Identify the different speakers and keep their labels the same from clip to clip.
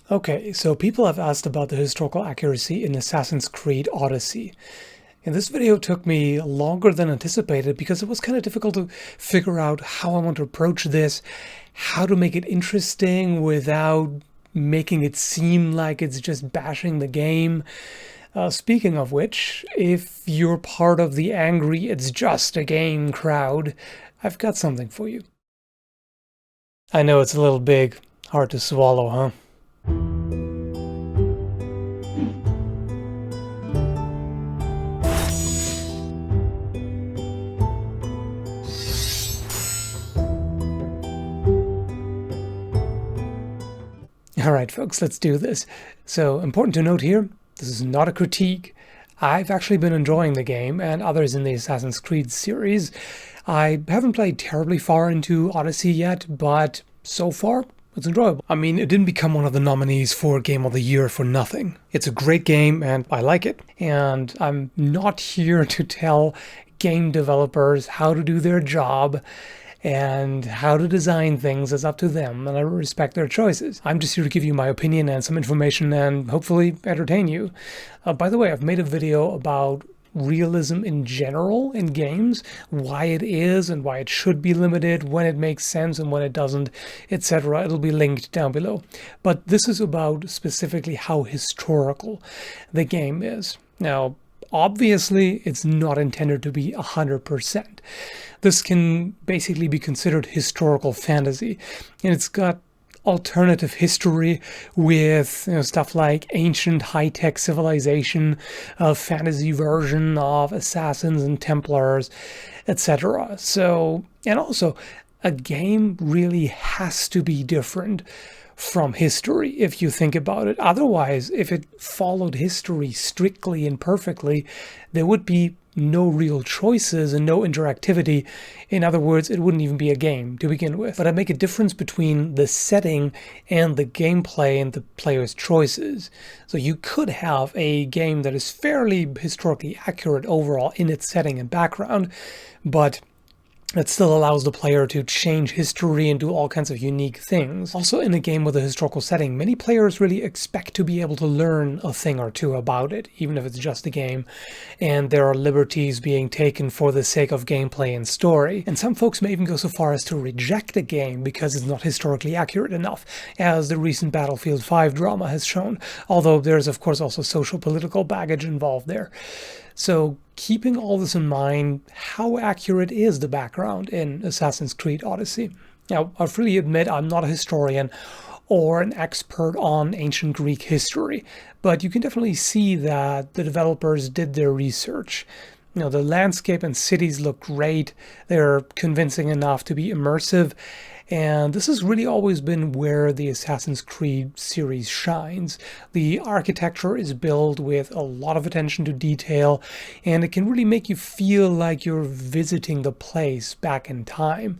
Speaker 1: Okay, so people have asked about the historical accuracy in Assassin's Creed Odyssey. And this video took me longer than anticipated because it was kind of difficult to figure out how I want to approach this, how to make it interesting without making it seem like it's just bashing the game. Speaking of which, if you're part of the angry "it's just a game" crowd, I've got something for you. I know it's a little big, hard to swallow, huh? Alright folks, let's do this. So, important to note here, this is not a critique. I've actually been enjoying the game and others in the Assassin's Creed series. I haven't played terribly far into Odyssey yet, but so far, it's enjoyable. I mean, it didn't become one of the nominees for Game of the Year for nothing. It's a great game and I like it. And I'm not here to tell game developers how to do their job, and how to design things is up to them, and I respect their choices. I'm just here to give you my opinion and some information and hopefully entertain you. By the way, I've made a video about realism in general in games, why it is and why it should be limited, when it makes sense and when it doesn't, etc. It'll be linked down below. But this is about specifically how historical the game is. Now, obviously, it's not intended to be 100%. This can basically be considered historical fantasy, and it's got alternative history with stuff like ancient high-tech civilization, a fantasy version of assassins and Templars, etc. So, and also, a game really has to be different from history, if you think about it. Otherwise, if it followed history strictly and perfectly, there would be no real choices and no interactivity. In other words, it wouldn't even be a game to begin with. But I make a difference between the setting and the gameplay and the player's choices. So you could have a game that is fairly historically accurate overall in its setting and background, but it still allows the player to change history and do all kinds of unique things. Also, in a game with a historical setting, many players really expect to be able to learn a thing or two about it, even if it's just a game, and there are liberties being taken for the sake of gameplay and story. And some folks may even go so far as to reject a game because it's not historically accurate enough, as the recent Battlefield 5 drama has shown, although there's of course also social political baggage involved there. So, keeping all this in mind, how accurate is the background in Assassin's Creed Odyssey? Now, I freely admit I'm not a historian or an expert on ancient Greek history, but you can definitely see that the developers did their research. The landscape and cities look great, they're convincing enough to be immersive, and this has really always been where the Assassin's Creed series shines. The architecture is built with a lot of attention to detail, and it can really make you feel like you're visiting the place back in time.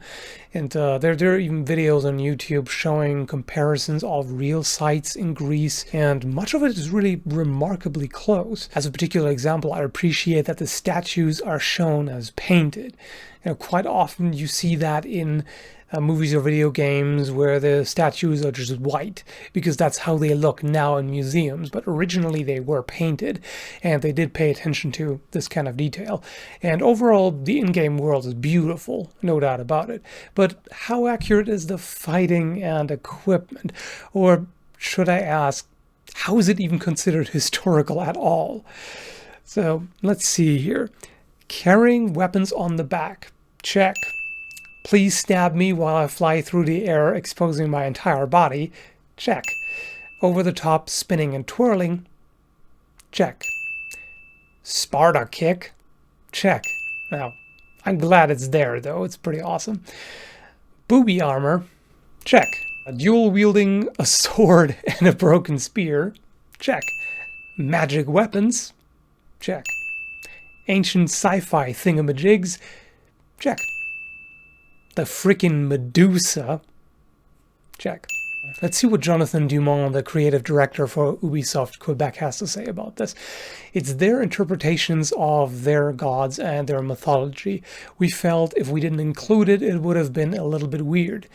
Speaker 1: And there are even videos on YouTube showing comparisons of real sites in Greece, and much of it is really remarkably close. As a particular example, I appreciate that the statues are shown as painted. Quite often you see that in movies or video games where the statues are just white, because that's how they look now in museums, but originally they were painted, and they did pay attention to this kind of detail. And overall, the in-game world is beautiful, no doubt about it. But how accurate is the fighting and equipment? Or should I ask, how is it even considered historical at all? So let's see here. Carrying weapons on the back. Check. Please stab me while I fly through the air, exposing my entire body. Check. Over the top, spinning and twirling. Check. Sparta kick. Check. Now, I'm glad it's there, though. It's pretty awesome. Booby armor. Check. Dual wielding a sword and a broken spear. Check. Magic weapons. Check. Ancient sci-fi thingamajigs. Check. The frickin' Medusa. Check. Let's see what Jonathan Dumont, the creative director for Ubisoft Quebec, has to say about this. It's their interpretations of their gods and their mythology. We felt if we didn't include it, it would have been a little bit weird.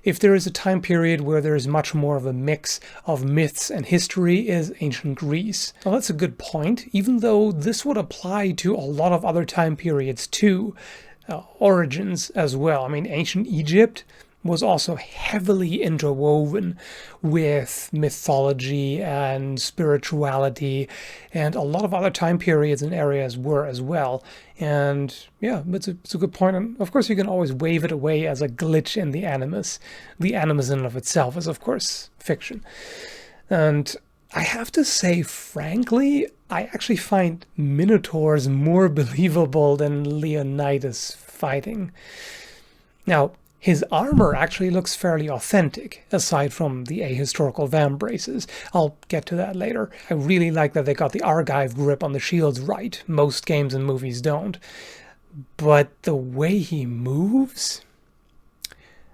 Speaker 1: If there is a time period where there is much more of a mix of myths and history, is ancient Greece. Well, that's a good point, even though this would apply to a lot of other time periods too. Origins as well. I mean, ancient Egypt was also heavily interwoven with mythology and spirituality, and a lot of other time periods and areas were as well. And yeah, it's a good point. And of course, you can always wave it away as a glitch in the animus. The animus in and of itself is, of course, fiction. And I have to say, frankly, I actually find minotaurs more believable than Leonidas fighting. Now, his armor actually looks fairly authentic, aside from the ahistorical vambraces. I'll get to that later. I really like that they got the Argive grip on the shields right. Most games and movies don't. But the way he moves...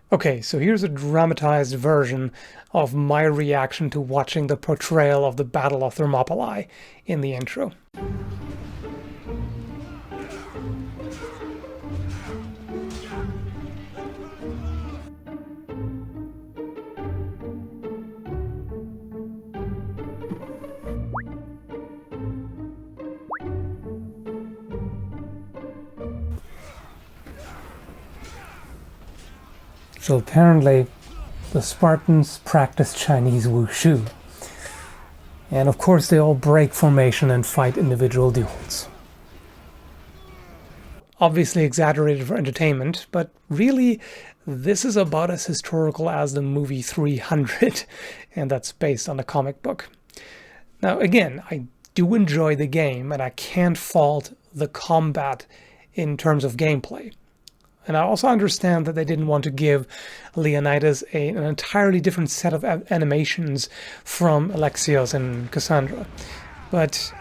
Speaker 1: Okay, so here's a dramatized version of my reaction to watching the portrayal of the Battle of Thermopylae in the intro. So apparently the Spartans practiced Chinese wushu. And of course they all break formation and fight individual duels. Obviously exaggerated for entertainment, but really this is about as historical as the movie 300, and that's based on a comic book. Now again, I do enjoy the game, and I can't fault the combat in terms of gameplay. And I also understand that they didn't want to give Leonidas an entirely different set of animations from Alexios and Cassandra. But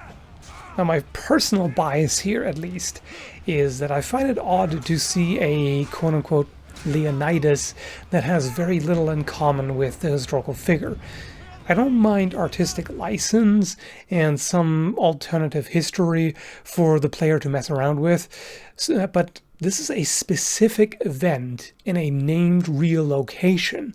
Speaker 1: now my personal bias here, at least, is that I find it odd to see a quote-unquote Leonidas that has very little in common with the historical figure. I don't mind artistic license and some alternative history for the player to mess around with, but this is a specific event in a named real location,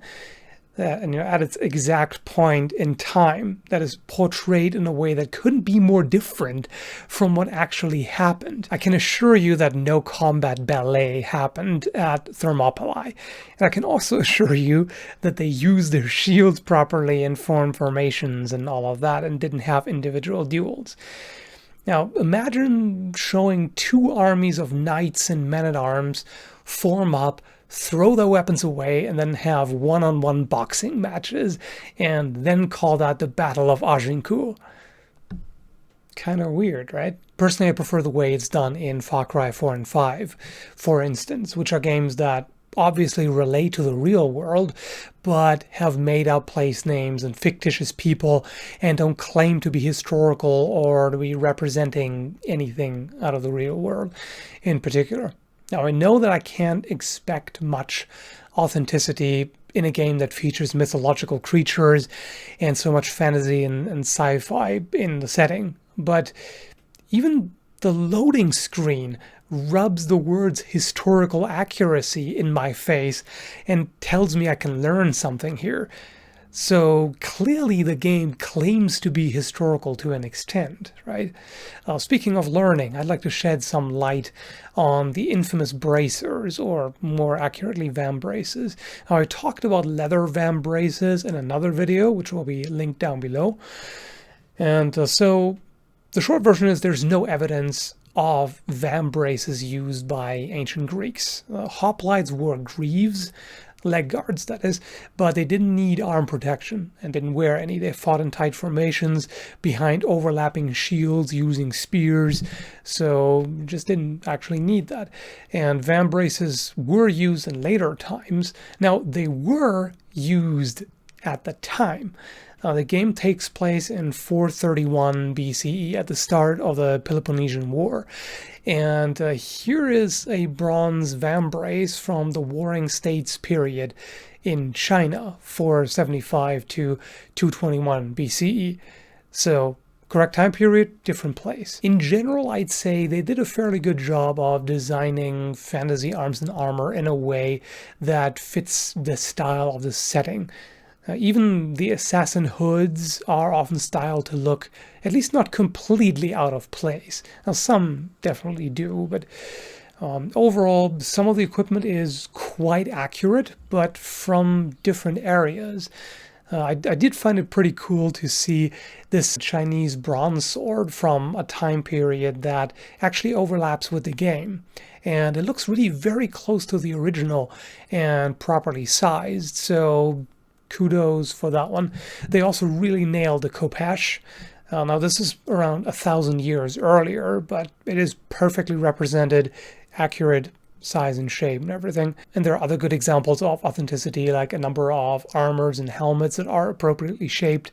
Speaker 1: and at its exact point in time, that is portrayed in a way that couldn't be more different from what actually happened. I can assure you that no combat ballet happened at Thermopylae, and I can also assure you that they used their shields properly and formed formations and all of that, and didn't have individual duels. Now, imagine showing two armies of knights and men-at-arms form up, throw their weapons away, and then have one-on-one boxing matches, and then call that the Battle of Agincourt. Kind of weird, right? Personally, I prefer the way it's done in Far Cry 4 and 5, for instance, which are games that obviously relate to the real world, but have made up place names and fictitious people and don't claim to be historical or to be representing anything out of the real world in particular. Now, I know that I can't expect much authenticity in a game that features mythological creatures and so much fantasy and sci-fi in the setting, but even the loading screen rubs the words historical accuracy in my face and tells me I can learn something here. So clearly the game claims to be historical to an extent, right? Speaking of learning, I'd like to shed some light on the infamous bracers, or more accurately vambraces. Now, I talked about leather vambraces in another video, which will be linked down below. And so the short version is there's no evidence of vambraces used by ancient Greeks. Hoplites wore greaves, leg guards that is, but they didn't need arm protection and didn't wear any. They fought in tight formations behind overlapping shields using spears, so just didn't actually need that. And vambraces were used in later times. Now, they were used at the time. The game takes place in 431 BCE at the start of the Peloponnesian War. And here is a bronze vambrace from the Warring States period in China, 475 to 221 BCE. So correct time period, different place. In general, I'd say they did a fairly good job of designing fantasy arms and armor in a way that fits the style of the setting. Even the assassin hoods are often styled to look at least not completely out of place. Now, some definitely do, but overall, some of the equipment is quite accurate, but from different areas. I did find it pretty cool to see this Chinese bronze sword from a time period that actually overlaps with the game. And it looks really very close to the original and properly sized, so kudos for that one. They also really nailed the khopesh. Now this is around 1,000 years earlier, but it is perfectly represented, accurate size and shape and everything. And there are other good examples of authenticity, like a number of armors and helmets that are appropriately shaped.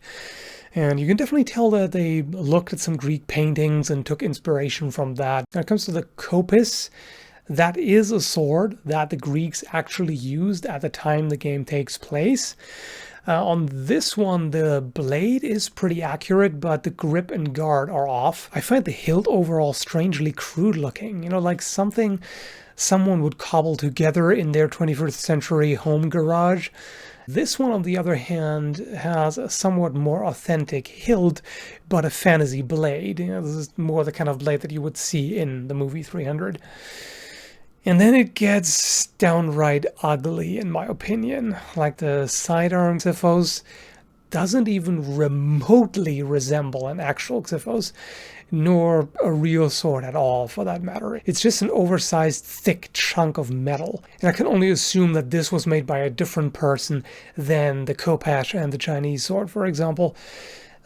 Speaker 1: And you can definitely tell that they looked at some Greek paintings and took inspiration from that. When it comes to the kopis, that is a sword that the Greeks actually used at the time the game takes place. On this one, the blade is pretty accurate, but the grip and guard are off. I find the hilt overall strangely crude looking, like something someone would cobble together in their 21st century home garage. This one, on the other hand, has a somewhat more authentic hilt, but a fantasy blade. This is more the kind of blade that you would see in the movie 300. And then it gets downright ugly, in my opinion. Like the sidearm Xyphos doesn't even remotely resemble an actual Xyphos, nor a real sword at all, for that matter. It's just an oversized, thick chunk of metal. And I can only assume that this was made by a different person than the khopesh and the Chinese sword, for example.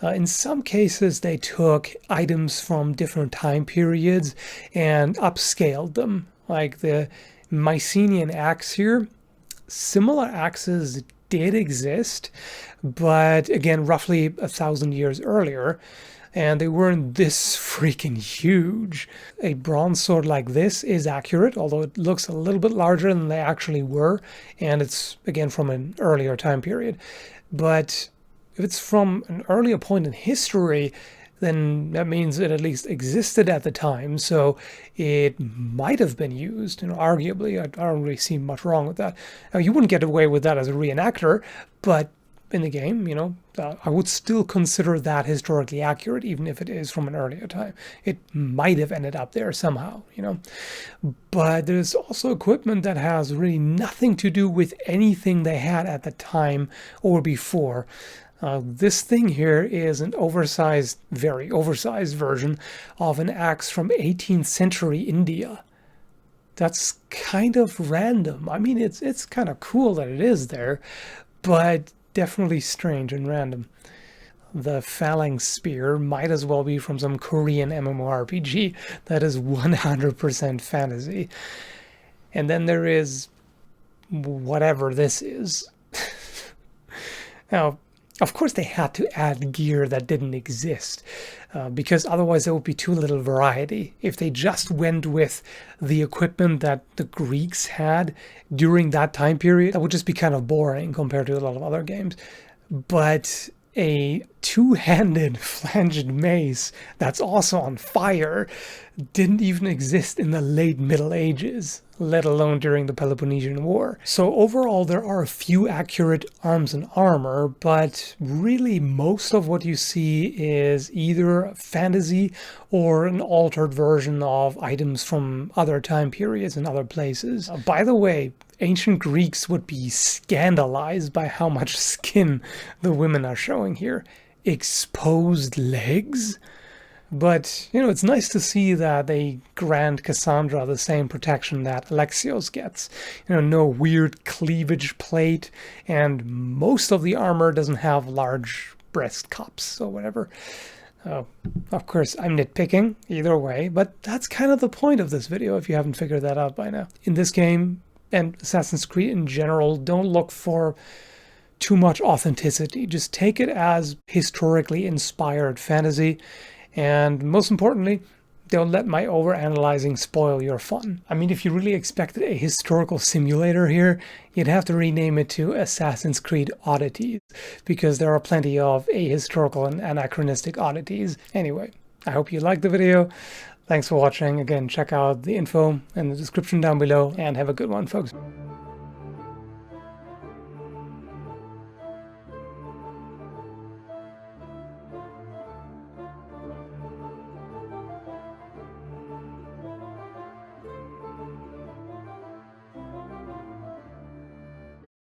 Speaker 1: In some cases, they took items from different time periods and upscaled them. Like the Mycenaean axe here, similar axes did exist, but again, roughly 1,000 years earlier, and they weren't this freaking huge. A bronze sword like this is accurate, although it looks a little bit larger than they actually were, and it's, again, from an earlier time period. But if it's from an earlier point in history, then that means it at least existed at the time, so it might have been used. Arguably, I don't really see much wrong with that. Now, you wouldn't get away with that as a reenactor, but in the game, I would still consider that historically accurate, even if it is from an earlier time. It might have ended up there somehow, But there's also equipment that has really nothing to do with anything they had at the time or before. This thing here is an oversized, very oversized version of an axe from 18th century India. That's kind of random. I mean, it's kind of cool that it is there, but definitely strange and random. The phalanx spear might as well be from some Korean MMORPG that is 100% fantasy. And then there is whatever this is. Now, of course they had to add gear that didn't exist, because otherwise there would be too little variety. If they just went with the equipment that the Greeks had during that time period, that would just be kind of boring compared to a lot of other games. But a two-handed flanged mace that's also on fire didn't even exist in the late Middle Ages, let alone during the Peloponnesian War. So overall, there are a few accurate arms and armor, but really most of what you see is either fantasy or an altered version of items from other time periods and other places. By the way, ancient Greeks would be scandalized by how much skin the women are showing here. Exposed legs? But, it's nice to see that they grant Cassandra the same protection that Alexios gets. No weird cleavage plate, and most of the armor doesn't have large breast cups or whatever. Of course, I'm nitpicking either way, but that's kind of the point of this video if you haven't figured that out by now. In this game, and Assassin's Creed in general, don't look for too much authenticity. Just take it as historically inspired fantasy. And most importantly, don't let my overanalyzing spoil your fun. I mean, if you really expected a historical simulator here, you'd have to rename it to Assassin's Creed Oddities, because there are plenty of ahistorical and anachronistic oddities. Anyway, I hope you liked the video. Thanks for watching. Again, check out the info in the description down below, and have a good one, folks.